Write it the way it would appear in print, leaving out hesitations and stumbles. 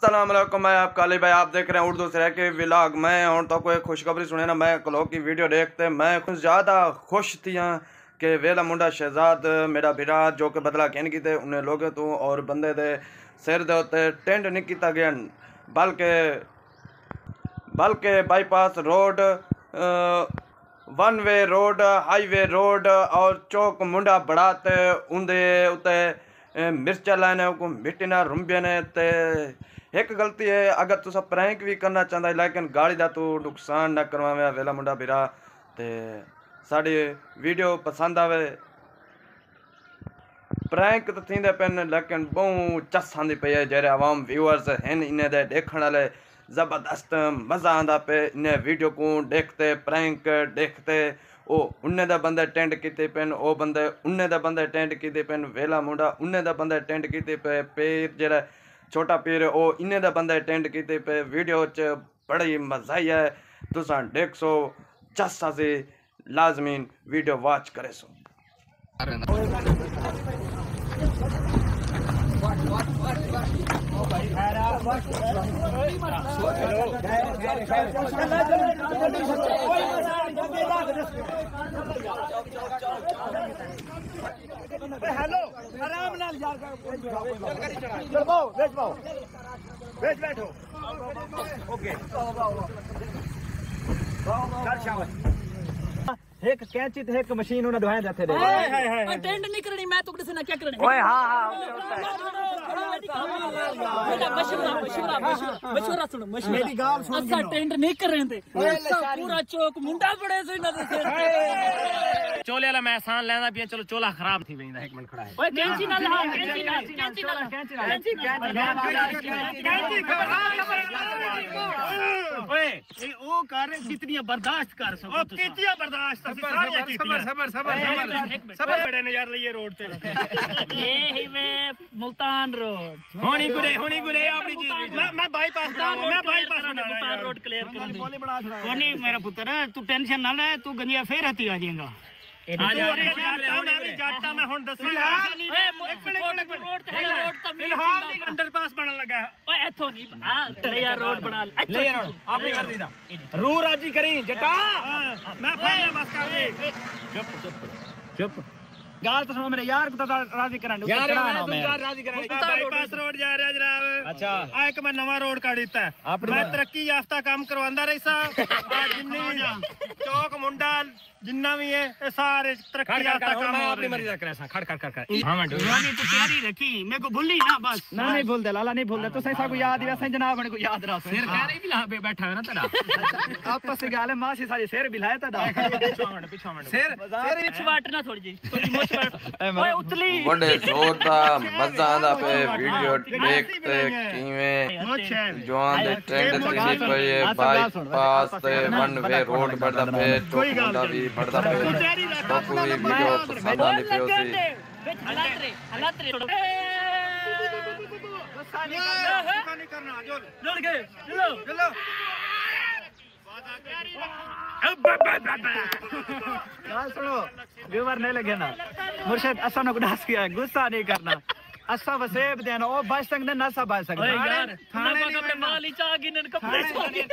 अस्सलाम वालेकुम, मैं आपका अली भाई। आप देख रहे हैं उर्दू से के व्लॉग। मैं और तो कोई खुशखबरी सुने ना, मैं कलो की वीडियो देखते मैं कुछ ज़्यादा खुश थी कि वेला मुंडा शहजाद मेरा बिरा जो कि बदला कहन की थे उन्हें लोगे तू और बंदे दे सिर दे उत्ते टेंट नहीं किया गया, बल्कि bypass road, one way road, highway road और चौक मुंडा बढ़ाते उंदे उते मिर्चा लाने को मिट्टी ना रुंबिया ने ते एक गलती है। अगर तुसा प्रैंक भी करना चाहता है लेकिन गाड़ी का तू नुकसान ना करवावे वेला मुंडा बिरा ते साड़ी वीडियो पसंद आवे। प्रैंक तो थींदे पेन लेकिन बहु चस आंदी पई है जेरे आवाम व्यूअर्स हैं इन्हें दे देखण वाले जबरदस्त मज़ा आंदा पे इन्हें वीडियो को देखते प्रैंक देखते। ओ उन्ने दा बंदे टेंट कीते पेन, ओ बंदे उन्ने दा बंदे टेंट कीते पेन, वेला मुंडा उन्ने दा बंदे टेंट कीते पे, पीर जेड़ा छोटा पीर ओ इन्ने दा बंदे टेंट कीते पे। वीडियो च बड़ी मजा ही है, तुसा देख सो चस आसी लाजमीन वीडियो वॉच करे सो। हेलो आराम नाल यार चलो बेच बैठो ओके चल शाबाश। एक कैंची ते एक मशीन उन्हें दुहाए जाते दे अटेंड नहीं करनी मैं तो किसी ना क्या करनी। ओए हां मशवरा सुनो मेरी गाल सुन अच्छा अटेंड नहीं कर रहे थे पूरा चौक मुंडा बड़े से ना चोले वाला मैं आसान लेना पिया। चलो चोला खराब थी वेंदा, एक मिनट खड़ा है। ओए कैंची ना ला ओए ये ओ कर कितनी बर्दाश्त कर सको ओ कितनी बर्दाश्त सबर बड़े ने यार लिए रोड पे ये ही में मुल्तान रोड होनी गुरे अपनी चीज मैं बाईपास मुल्तान रोड क्लियर कर दी। कोनी मेरा पुत्र तू टेंशन ना ले, तू गंजिया फिर हती आ जाएगा। मैं हुन दस अंडरपास बनने लगा ओए एथो नहीं यार रोड बना ले यार आपने कर दी था रू राजी करी जटा मैं फाइल बस कर चुप गाल तो सुनो मेरे यार को राजी कराने यार मैं राजी कराने बाईपास रोड जा रहा जनाब। अच्छा आ एक मैं नवा रोड काट दिता है, मैं तरक्की याफ्ता काम करवांदा रही सा जिन्नी चौक मुंडा जिन्ना भी है ये सारे तरक्की याफ्ता काम मैं अपनी मर्जी करे सा खड़ हां मैं यानी तू तैयारी रखी मेरे को भूली ना बस ना नहीं भूल दे लाला नहीं भूल दे तो सही सा को याद ही वैसे जनाब को याद रहा सिर कह रही भी ला पे बैठा है ना तेरा आपस में गाल है मां से सारी सिर भी लाया तेरा पीछे सिर पिछवाट ना थोड़ी जी ओए उतली बड़े जोरदा मजा आंदा पे वीडियो देखते किवें जवान दे ट्रेंड थी पे बाईपास ते वन वे रोड बढ़दा पे चौक मुंडा भी बढ़दा पे तो पूरी वीडियो पसंद आंदी पे उसी हालात रे गुस्सा नहीं करना जोड़ के चलो सुनो व्यूवर नहीं लगे ना मुर्शिद असा को डांस किया गुस्सा नहीं करना असा वसेब देना ओ बच सकते ना सब बच सकते यार थाने में माली चा गिनन कपड़े